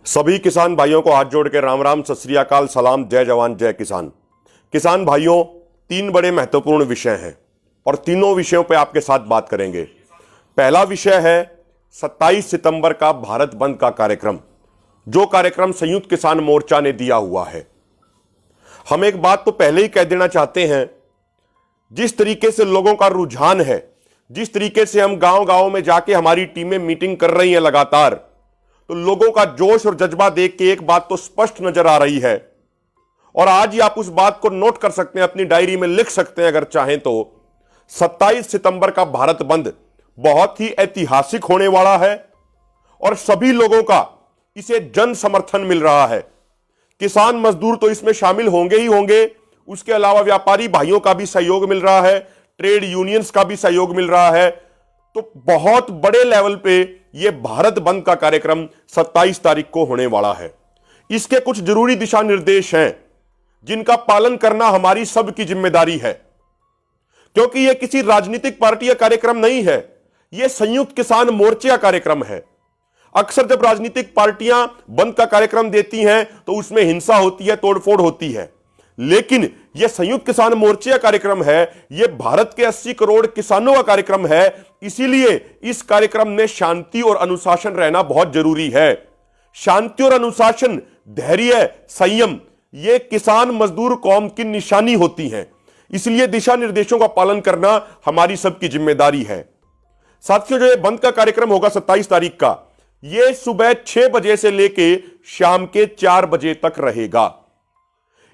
सभी किसान भाइयों को हाथ जोड़ के राम राम, सत श्री अकाल, सलाम, जय जवान जय किसान। किसान भाइयों, तीन बड़े महत्वपूर्ण विषय हैं और तीनों विषयों पे आपके साथ बात करेंगे। पहला विषय है 27 सितंबर का भारत बंद का कार्यक्रम, जो कार्यक्रम संयुक्त किसान मोर्चा ने दिया हुआ है। हम एक बात तो पहले ही कह देना चाहते हैं, जिस तरीके से लोगों का रुझान है, जिस तरीके से हम गांव गांव में जाके हमारी टीमें मीटिंग कर रही हैं लगातार, तो लोगों का जोश और जज्बा देख के एक बात तो स्पष्ट नजर आ रही है और आज ही आप उस बात को नोट कर सकते हैं, अपनी डायरी में लिख सकते हैं अगर चाहें तो। 27 सितंबर का भारत बंद बहुत ही ऐतिहासिक होने वाला है और सभी लोगों का इसे जन समर्थन मिल रहा है। किसान मजदूर तो इसमें शामिल होंगे ही होंगे, उसके अलावा व्यापारी भाइयों का भी सहयोग मिल रहा है, ट्रेड यूनियंस का भी सहयोग मिल रहा है। तो बहुत बड़े लेवल पे यह भारत बंद का कार्यक्रम 27 तारीख को होने वाला है। इसके कुछ जरूरी दिशा निर्देश हैं जिनका पालन करना हमारी सबकी जिम्मेदारी है, क्योंकि यह किसी राजनीतिक पार्टी का कार्यक्रम नहीं है, यह संयुक्त किसान मोर्चे का कार्यक्रम है। अक्सर जब राजनीतिक पार्टियां बंद का कार्यक्रम देती हैं तो उसमें हिंसा होती है, तोड़फोड़ होती है, लेकिन यह संयुक्त किसान मोर्चे का कार्यक्रम है, यह भारत के 80 करोड़ किसानों का कार्यक्रम है। इसीलिए इस कार्यक्रम में शांति और अनुशासन रहना बहुत जरूरी है। शांति और अनुशासन, धैर्य, संयम, यह किसान मजदूर कौम की निशानी होती है। इसलिए दिशा निर्देशों का पालन करना हमारी सबकी जिम्मेदारी है। साथियों, जो यह बंद का कार्यक्रम होगा 27 तारीख का, यह सुबह 6 बजे से लेके शाम के 4 बजे तक रहेगा।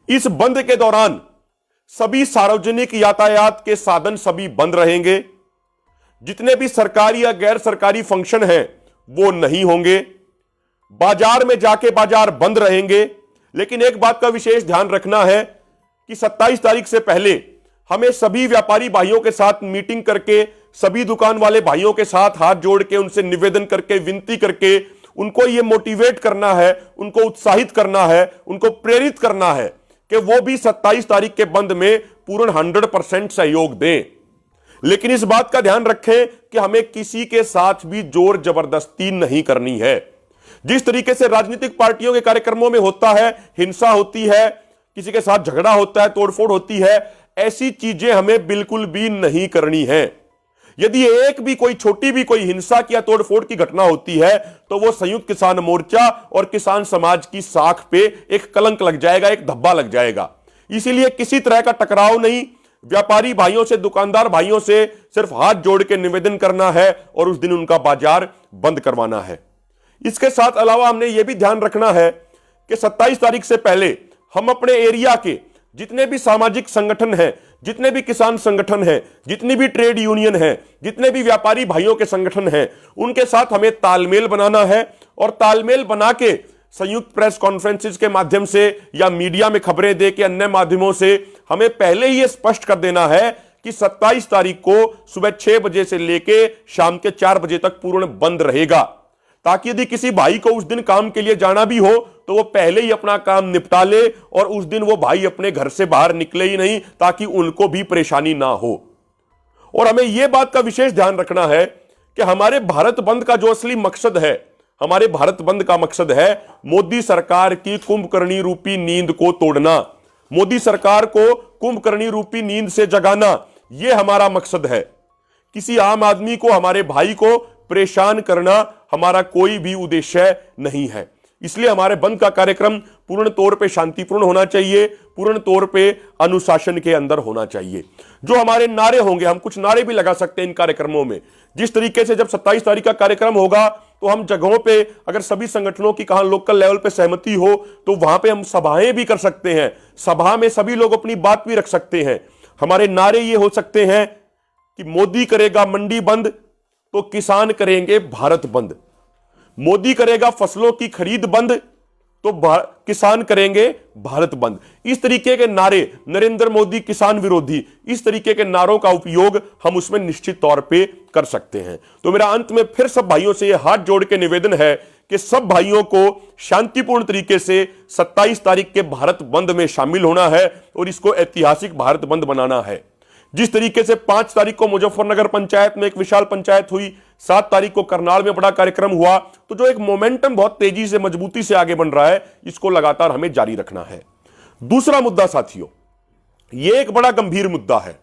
इस बंद के दौरान सभी सार्वजनिक यातायात के साधन सभी बंद रहेंगे। जितने भी सरकारी या गैर सरकारी फंक्शन हैं वो नहीं होंगे। बाजार में जाके बाजार बंद रहेंगे। लेकिन एक बात का विशेष ध्यान रखना है कि 27 तारीख से पहले हमें सभी व्यापारी भाइयों के साथ मीटिंग करके, सभी दुकान वाले भाइयों के साथ हाथ जोड़ के, उनसे निवेदन करके, विनती करके उनको यह मोटिवेट करना है, उनको उत्साहित करना है, उनको प्रेरित करना है कि वो भी 27 तारीख के बंद में पूर्ण 100% सहयोग दें। लेकिन इस बात का ध्यान रखें कि हमें किसी के साथ भी जोर जबरदस्ती नहीं करनी है। जिस तरीके से राजनीतिक पार्टियों के कार्यक्रमों में होता है, हिंसा होती है, किसी के साथ झगड़ा होता है, तोड़फोड़ होती है, ऐसी चीजें हमें बिल्कुल भी नहीं करनी है। यदि एक भी कोई छोटी भी कोई हिंसा या तोड़फोड़ की घटना होती है तो वो संयुक्त किसान मोर्चा और किसान समाज की साख पे एक कलंक लग जाएगा, एक धब्बा लग जाएगा। इसीलिए किसी तरह का टकराव नहीं, व्यापारी भाइयों से, दुकानदार भाइयों से सिर्फ हाथ जोड़ के निवेदन करना है और उस दिन उनका बाजार बंद करवाना है। इसके साथ अलावा हमने यह भी ध्यान रखना है कि 27 तारीख से पहले हम अपने एरिया के जितने भी सामाजिक संगठन हैं, जितने भी किसान संगठन हैं, जितनी भी ट्रेड यूनियन हैं, जितने भी व्यापारी भाइयों के संगठन हैं, उनके साथ हमें तालमेल बनाना है और तालमेल बना के संयुक्त प्रेस कॉन्फ्रेंसेस के माध्यम से या मीडिया में खबरें दे के अन्य माध्यमों से हमें पहले ही यह स्पष्ट कर देना है कि 27 तारीख को सुबह 6 बजे से लेके शाम के 4 बजे तक पूर्ण बंद रहेगा, ताकि यदि किसी भाई को उस दिन काम के लिए जाना भी हो तो वो पहले ही अपना काम निपटा ले और उस दिन वो भाई अपने घर से बाहर निकले ही नहीं, ताकि उनको भी परेशानी ना हो। और हमें यह बात का विशेष ध्यान रखना है कि हमारे भारत बंद का जो असली मकसद है, हमारे भारत बंद का मकसद है मोदी सरकार की कुंभकर्णी रूपी नींद को तोड़ना, मोदी सरकार को कुंभकर्णी रूपी नींद से जगाना। यह हमारा मकसद है। किसी आम आदमी को, हमारे भाई को परेशान करना हमारा कोई भी उद्देश्य नहीं है। इसलिए हमारे बंद का कार्यक्रम पूर्ण तौर पे शांतिपूर्ण होना चाहिए, पूर्ण तौर पे अनुशासन के अंदर होना चाहिए। जो हमारे नारे होंगे, हम कुछ नारे भी लगा सकते हैं इन कार्यक्रमों में। जिस तरीके से जब 27 तारीख का कार्यक्रम होगा तो हम जगहों पे, अगर सभी संगठनों की कहां लोकल लेवल पे सहमति हो तो वहां पे हम सभाएं भी कर सकते हैं। सभा में सभी लोग अपनी बात भी रख सकते हैं। हमारे नारे ये हो सकते हैं कि मोदी करेगा मंडी बंद तो किसान करेंगे भारत बंद, मोदी करेगा फसलों की खरीद बंद तो किसान करेंगे भारत बंद। इस तरीके के नारे, नरेंद्र मोदी किसान विरोधी, इस तरीके के नारों का उपयोग हम उसमें निश्चित तौर पे कर सकते हैं। तो मेरा अंत में फिर सब भाइयों से यह हाथ जोड़ के निवेदन है कि सब भाइयों को शांतिपूर्ण तरीके से 27 तारीख के भारत बंद में शामिल होना है और इसको ऐतिहासिक भारत बंद बनाना है। जिस तरीके से 5 तारीख को मुजफ्फरनगर पंचायत में एक विशाल पंचायत हुई, 7 तारीख को करनाल में बड़ा कार्यक्रम हुआ। तो जो एक मोमेंटम बहुत तेजी से मजबूती से आगे बढ़ रहा है, इसको लगातार हमें जारी रखना है। दूसरा मुद्दा साथियों, यह एक बड़ा गंभीर मुद्दा है।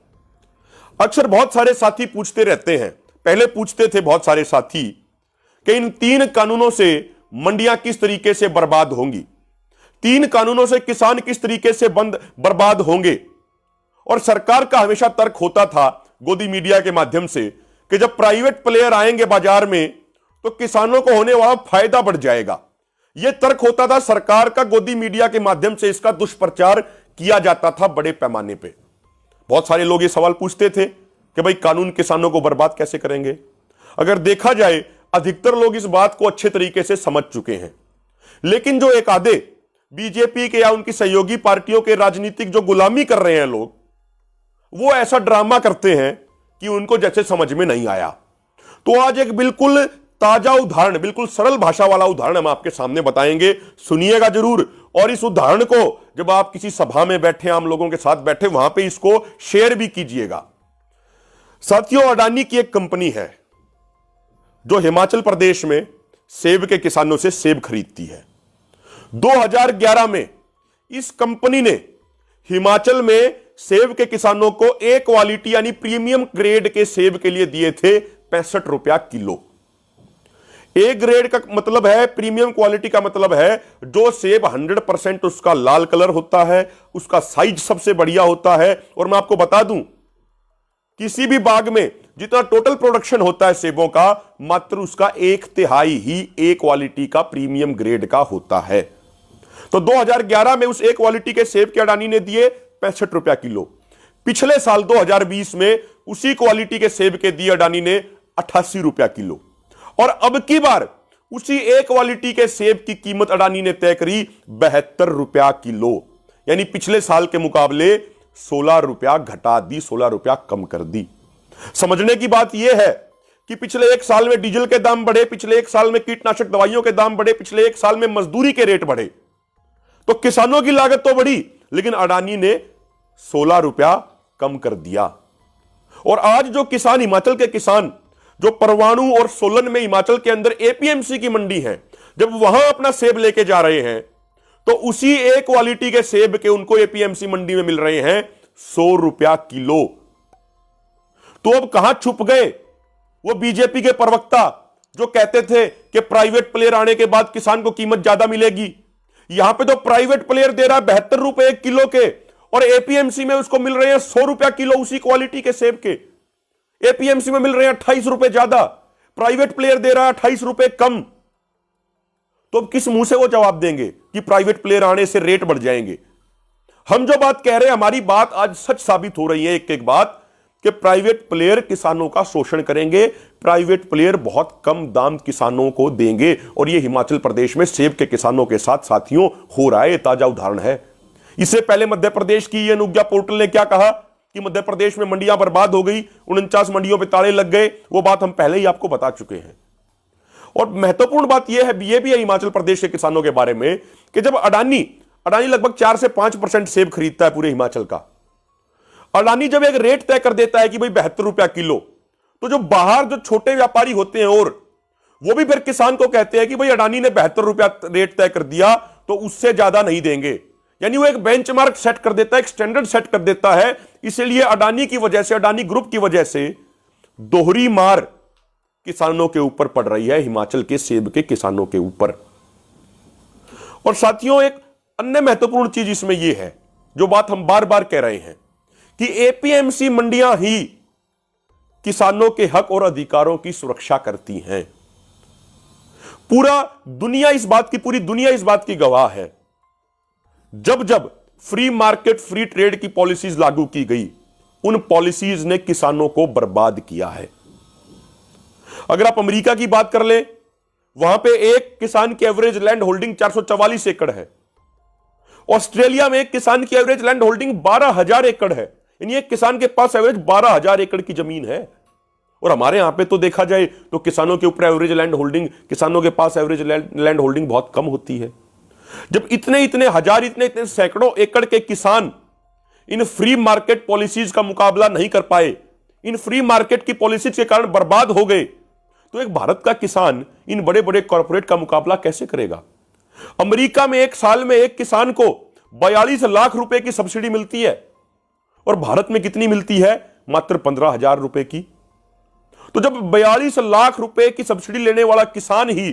अक्सर बहुत सारे साथी पूछते रहते हैं, पहले पूछते थे बहुत सारे साथी कि इन 3 कानूनों से मंडियां किस तरीके से बर्बाद होंगी, 3 कानूनों से किसान किस तरीके से बर्बाद होंगे। और सरकार का हमेशा तर्क होता था गोदी मीडिया के माध्यम से कि जब प्राइवेट प्लेयर आएंगे बाजार में तो किसानों को होने वाला फायदा बढ़ जाएगा। यह तर्क होता था सरकार का, गोदी मीडिया के माध्यम से इसका दुष्प्रचार किया जाता था बड़े पैमाने पे। बहुत सारे लोग ये सवाल पूछते थे कि भाई कानून किसानों को बर्बाद कैसे करेंगे। अगर देखा जाए अधिकतर लोग इस बात को अच्छे तरीके से समझ चुके हैं, लेकिन जो एक आधे बीजेपी के या उनकी सहयोगी पार्टियों के राजनीतिक जो गुलामी कर रहे हैं लोग, वो ऐसा ड्रामा करते हैं कि उनको जैसे समझ में नहीं आया। तो आज एक बिल्कुल ताजा उदाहरण, बिल्कुल सरल भाषा वाला उदाहरण हम आपके सामने बताएंगे, सुनिएगा जरूर। और इस उदाहरण को जब आप किसी सभा में बैठे, आम लोगों के साथ बैठे, वहां पे इसको शेयर भी कीजिएगा। साथियों, अडानी की एक कंपनी है जो हिमाचल प्रदेश में सेब के किसानों से सेब खरीदती है। 2011 में इस कंपनी ने हिमाचल में सेब के किसानों को ए क्वालिटी यानी प्रीमियम ग्रेड के सेब के लिए दिए थे 65 रुपया किलो। ए ग्रेड का मतलब है, प्रीमियम क्वालिटी का मतलब है जो सेब 100% उसका लाल कलर होता है, उसका साइज सबसे बढ़िया होता है। और मैं आपको बता दूं, किसी भी बाग में जितना टोटल प्रोडक्शन होता है सेबों का, मात्र उसका 1/3 ही ए क्वालिटी का प्रीमियम ग्रेड का होता है। तो 2011 में उस ए क्वालिटी के सेब के अडानी ने दिए 65 रुपया किलो। पिछले साल 2020 में उसी क्वालिटी के सेब के दिए अडानी ने 88 रुपया किलो। और अब की बार उसी ए क्वालिटी के सेब की कीमत अडानी ने तय करी 72 रुपया किलो, यानी पिछले साल के मुकाबले 16 रुपया घटा दी, 16 रुपया कम कर दी। समझने की बात यह है कि पिछले 1 साल में डीजल के दाम बढ़े, पिछले 1 साल में कीटनाशक दवाइयों के दाम बढ़े, पिछले 1 साल में मजदूरी के रेट बढ़े, तो किसानों की लागत तो बढ़ी, लेकिन अडानी ने 16 रुपया कम कर दिया। और आज जो किसान, हिमाचल के किसान जो परवाणु और सोलन में हिमाचल के अंदर एपीएमसी की मंडी है, जब वहां अपना सेब लेके जा रहे हैं तो उसी ए क्वालिटी के सेब के उनको एपीएमसी मंडी में मिल रहे हैं 100 रुपया किलो। तो अब कहां छुप गए वो बीजेपी के प्रवक्ता जो कहते थे कि प्राइवेट प्लेयर आने के बाद किसान को कीमत ज्यादा मिलेगी। यहां पे तो प्राइवेट प्लेयर दे रहा है 72 रुपए 1 किलो के, और एपीएमसी में उसको मिल रहे हैं 100 रुपया किलो उसी क्वालिटी के सेब के। एपीएमसी में मिल रहे हैं 28 रुपए ज्यादा, प्राइवेट प्लेयर दे रहा है 28 रुपए कम। तो अब किस मुंह से वो जवाब देंगे कि प्राइवेट प्लेयर आने से रेट बढ़ जाएंगे। हम जो बात कह रहे हैं, हमारी बात आज सच साबित हो रही है एक एक बात, कि प्राइवेट प्लेयर किसानों का शोषण करेंगे, प्राइवेट प्लेयर बहुत कम दाम किसानों को देंगे। और यह हिमाचल प्रदेश में सेब के किसानों के साथ साथियों हो रहा है, यह ताजा उदाहरण है। इससे पहले मध्य प्रदेश की यह अनुज्ञा पोर्टल ने क्या कहा कि मध्य प्रदेश में मंडियां बर्बाद हो गई, 49 मंडियों पे ताले लग गए। वो बात हम पहले ही आपको बता चुके हैं। और महत्वपूर्ण बात यह है, यह भी है हिमाचल प्रदेश के किसानों के बारे में, कि जब अडानी लगभग 4 से 5% सेब खरीदता है पूरे हिमाचल का, अडानी जब एक रेट तय कर देता है कि भाई 72 रुपया किलो, तो जो बाहर जो छोटे व्यापारी होते हैं और वो भी फिर किसान को कहते हैं कि भाई अडानी ने 72 रुपया रेट तय कर दिया तो उससे ज्यादा नहीं देंगे। यानी वो एक बेंचमार्क सेट कर देता है, एक स्टैंडर्ड सेट कर देता है। इसलिए अडानी की वजह से, अडानी ग्रुप की वजह से दोहरी मार किसानों के ऊपर पड़ रही है, हिमाचल के सेब के किसानों के ऊपर। और साथियों, एक अन्य महत्वपूर्ण चीज इसमें यह है, जो बात हम बार बार कह रहे हैं, कि एपीएमसी मंडियां ही किसानों के हक और अधिकारों की सुरक्षा करती हैं। पूरी दुनिया इस बात की गवाह है। जब जब फ्री मार्केट, फ्री ट्रेड की पॉलिसीज लागू की गई, उन पॉलिसीज ने किसानों को बर्बाद किया है। अगर आप अमेरिका की बात कर ले, वहां पे एक किसान की एवरेज लैंड होल्डिंग 444 एकड़ है। ऑस्ट्रेलिया में एक किसान की एवरेज लैंड होल्डिंग 12,000 एकड़ है। यानी एक किसान के पास एवरेज 12,000 एकड़ की जमीन है। और हमारे यहां पे तो देखा जाए तो किसानों के ऊपर एवरेज लैंड होल्डिंग, किसानों के पास एवरेज लैंड होल्डिंग बहुत कम होती है। जब इतने हजार, इतने सैकड़ों एकड़ के किसान इन फ्री मार्केट पॉलिसीज का मुकाबला नहीं कर पाए, इन फ्री मार्केट की पॉलिसीज के कारण बर्बाद हो गए, तो एक भारत का किसान इन बड़े बड़े कॉर्पोरेट का मुकाबला कैसे करेगा? अमेरिका में एक साल में एक किसान को 42 लाख रुपए की सब्सिडी मिलती है और भारत में कितनी मिलती है? मात्र 15,000 रुपए की। तो जब 42 लाख रुपए की सब्सिडी लेने वाला किसान ही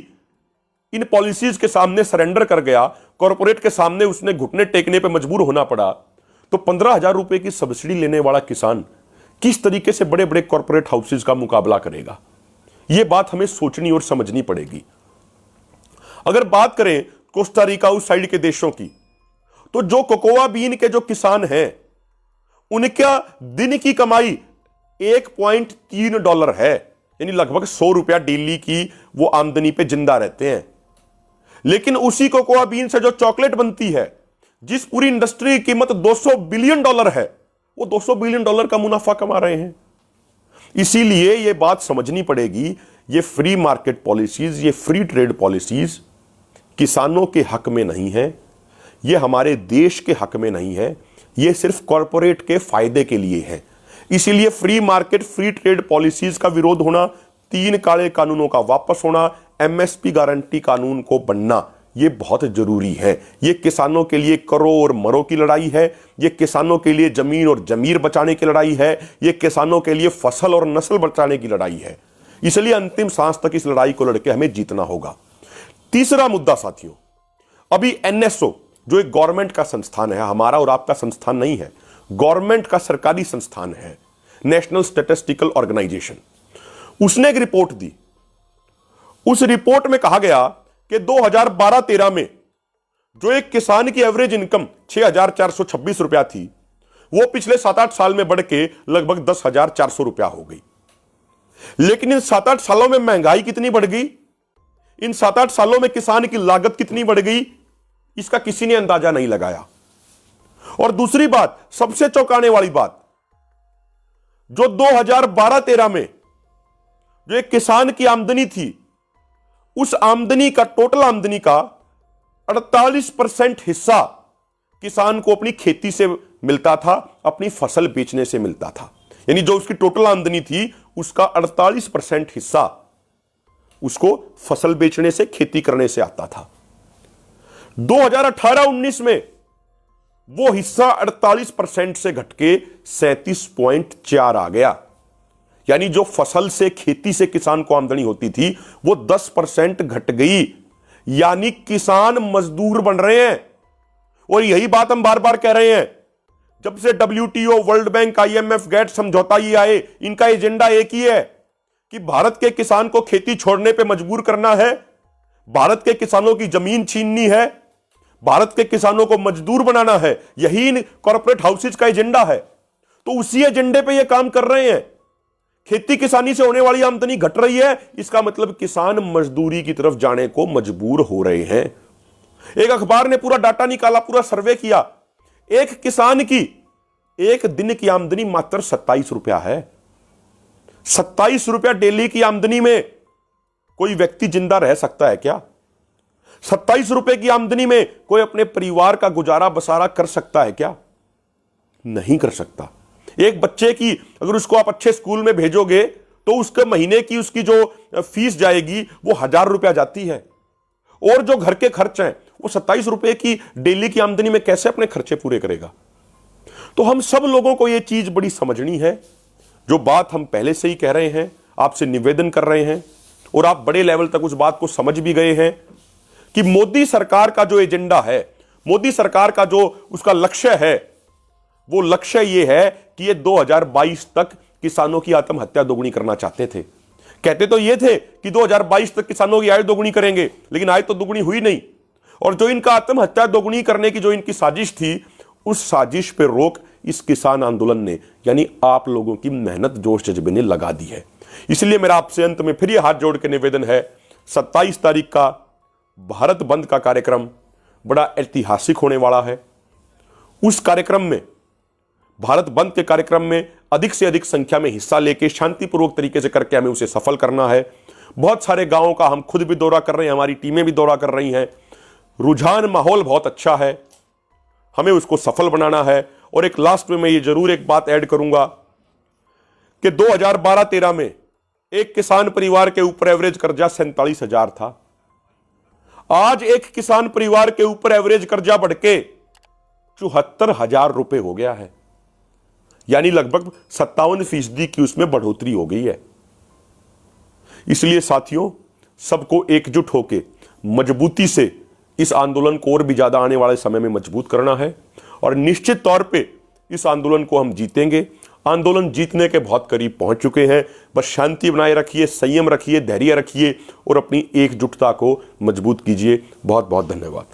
इन पॉलिसीज के सामने सरेंडर कर गया, कॉर्पोरेट के सामने उसने घुटने टेकने पर मजबूर होना पड़ा, तो 15,000 रुपए की सब्सिडी लेने वाला किसान किस तरीके से बड़े बड़े कॉर्पोरेट हाउसेज का मुकाबला करेगा? यह बात हमें सोचनी और समझनी पड़ेगी। अगर बात करें कोस्टा रिका उस साइड के देशों की, तो जो कोकोआ बीन के जो किसान हैं उनका दिन की कमाई $1.3 है, यानी लगभग 100 रुपया डेली की वो आमदनी पे जिंदा रहते हैं। लेकिन उसी कोकोआ बीन से जो चॉकलेट बनती है, जिस पूरी इंडस्ट्री की कीमत $200 बिलियन है, वो $200 बिलियन का मुनाफा कमा रहे हैं। इसीलिए यह बात समझनी पड़ेगी, ये फ्री मार्केट पॉलिसीज, ये फ्री ट्रेड पॉलिसीज किसानों के हक में नहीं है, ये हमारे देश के हक में नहीं है, ये सिर्फ कॉरपोरेट के फायदे के लिए है। इसीलिए free market free trade policies का विरोध होना, 3 काले कानूनों का वापस होना, एमएसपी गारंटी कानून को बनना, यह बहुत जरूरी है। यह किसानों के लिए करो और मरो की लड़ाई है, यह किसानों के लिए जमीन और जमीर बचाने की लड़ाई है, यह किसानों के लिए फसल और नस्ल बचाने की लड़ाई है। इसलिए अंतिम सांस तक इस लड़ाई को लड़के हमें जीतना होगा। तीसरा मुद्दा साथियों, अभी एनएसओ जो एक गवर्नमेंट का संस्थान है, हमारा और आपका संस्थान नहीं है, गवर्नमेंट का सरकारी संस्थान है, नेशनल स्टैटिस्टिकल ऑर्गेनाइजेशन, उसने एक रिपोर्ट दी। उस रिपोर्ट में कहा गया कि 2012-13 में जो एक किसान की एवरेज इनकम 6,426 रुपया थी, वो पिछले 7-8 साल में बढ़ के लगभग 10,400 रुपया हो गई। लेकिन इन 7-8 सालों में महंगाई कितनी बढ़ गई, इन 7-8 सालों में किसान की लागत कितनी बढ़ गई, इसका किसी ने अंदाजा नहीं लगाया। और दूसरी बात, सबसे चौंकाने वाली बात, जो 2012-13 में जो एक किसान की आमदनी थी, उस आमदनी का, टोटल आमदनी का 48% हिस्सा किसान को अपनी खेती से मिलता था, अपनी फसल बेचने से मिलता था। यानी जो उसकी टोटल आमदनी थी उसका 48% हिस्सा उसको फसल बेचने से, खेती करने से आता था। 2018-19 में वो हिस्सा 48% से घटके 37.4 आ गया। यानी जो फसल से, खेती से किसान को आमदनी होती थी वो 10% घट गई। यानी किसान मजदूर बन रहे हैं। और यही बात हम बार बार कह रहे हैं, जब से WTO, World Bank, IMF, GATT समझौता ये आए, इनका एजेंडा एक ही है कि भारत के किसान को खेती छोड़ने पे मजबूर करना है, भारत के किसानों की जमीन छीननी है, भारत के किसानों को मजदूर बनाना है। यही इन कॉर्पोरेट हाउसेज का एजेंडा है। तो उसी एजेंडे पे ये काम कर रहे हैं। खेती किसानी से होने वाली आमदनी घट रही है, इसका मतलब किसान मजदूरी की तरफ जाने को मजबूर हो रहे हैं। एक अखबार ने पूरा डाटा निकाला, पूरा सर्वे किया। एक किसान की एक दिन की आमदनी मात्र 27 रुपया है। 27 रुपया डेली की आमदनी में कोई व्यक्ति जिंदा रह सकता है क्या? 27 रुपए की आमदनी में कोई अपने परिवार का गुजारा बसारा कर सकता है क्या? नहीं कर सकता। एक बच्चे की अगर उसको आप अच्छे स्कूल में भेजोगे तो उसके महीने की उसकी जो फीस जाएगी वो 1,000 रुपया जाती है। और जो घर के खर्च हैं वो 27 रुपए की डेली की आमदनी में कैसे अपने खर्चे पूरे करेगा? तो हम सब लोगों को यह चीज बड़ी समझनी है। जो बात हम पहले से ही कह रहे हैं, आपसे निवेदन कर रहे हैं, और आप बड़े लेवल तक उस बात को समझ भी गए हैं कि मोदी सरकार का जो एजेंडा है, मोदी सरकार का जो उसका लक्ष्य है, वो लक्ष्य ये है कि ये 2022 तक किसानों की आत्महत्या दोगुनी करना चाहते थे। कहते तो ये थे कि 2022 तक किसानों की आय दोगुनी करेंगे, लेकिन आय तो दोगुनी हुई नहीं। और जो इनका आत्महत्या दोगुनी करने की जो इनकी साजिश थी, उस साजिश पे रोक इस किसान आंदोलन ने, यानी आप लोगों की मेहनत, जोश जज्बे ने लगा दी है। इसलिए मेरा आपसे अंत में फिर ये हाथ जोड़ के निवेदन है, 27 तारीख का भारत बंद का कार्यक्रम बड़ा ऐतिहासिक होने वाला है। उस कार्यक्रम में, भारत बंद के कार्यक्रम में अधिक से अधिक संख्या में हिस्सा लेके शांतिपूर्वक तरीके से करके हमें उसे सफल करना है। बहुत सारे गांवों का हम खुद भी दौरा कर रहे हैं, हमारी टीमें भी दौरा कर रही हैं। रुझान, माहौल बहुत अच्छा है, हमें उसको सफल बनाना है। और एक लास्ट में मैं ये जरूर एक बात ऐड करूंगा कि 2012-13 में एक किसान परिवार के ऊपर एवरेज कर्जा 47,000 था। आज एक किसान परिवार के ऊपर एवरेज कर्जा बढ़ के 74,000 रुपए हो गया है, यानी लगभग 57% की उसमें बढ़ोतरी हो गई है। इसलिए साथियों, सबको एकजुट होकर मजबूती से इस आंदोलन को और भी ज्यादा आने वाले समय में मजबूत करना है और निश्चित तौर पे इस आंदोलन को हम जीतेंगे। आंदोलन जीतने के बहुत करीब पहुंच चुके हैं। बस शांति बनाए रखिए, संयम रखिए, धैर्य रखिए और अपनी एकजुटता को मजबूत कीजिए। बहुत बहुत धन्यवाद।